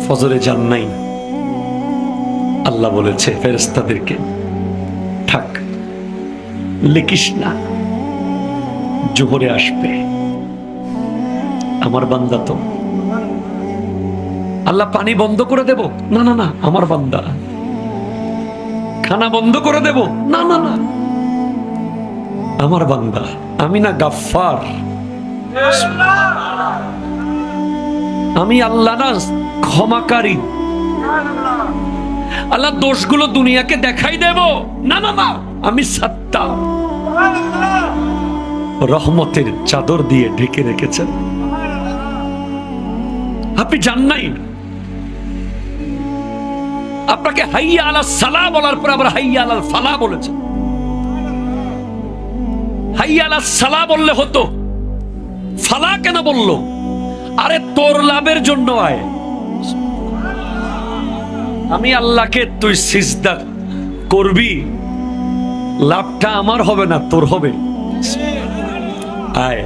ফজরে যান নাই, আল্লাহ বলেছে ফেরেশতাদেরকে থাক, লিখিস না, জোহরে আসবে। আমার বান্দা তো, আল্লাহ পানি বন্ধ করে দেব? না না না, আমার বান্দা। খানা বন্ধ করে দেব? না না না, আমার বান্দা। আমি না গাফফার? আমি আল্লাহ না ক্ষমাকারী? আল্লাহ দোষগুলো দুনিয়াকে দেখাই দেব? না না না, আমি সাত্তার। রহমতের চাদর দিয়ে ঢেকে রেখেছেন। আপনি জান নাই, আপনাকে হাইয়া আলা সালাহ বলার পর আবার হাইয়া আলাল ফালাহ বলেছেন। হাইয়া আলা সালাহ বললে হতো, ফালাহ কেন বললো? আরে তোর লাভের জন্য আয়। আমি আল্লাহকে তুই সিজদা করবি, লাভটা আমার হবে না, তোর হবে। আয়।